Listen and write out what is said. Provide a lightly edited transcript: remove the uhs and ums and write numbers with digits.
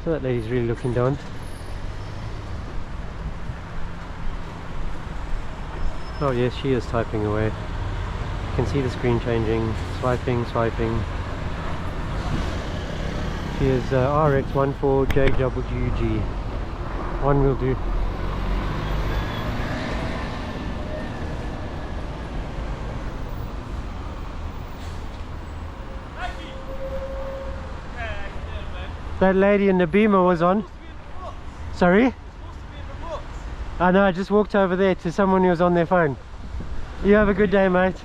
So that lady's really looking down. Oh yes, she is typing away. You can see the screen changing, swiping. She is RX14JWG. One will do. That lady in the Beamer was on. Sorry? I know, I just walked over there to someone who was on their phone. You have a good day, mate.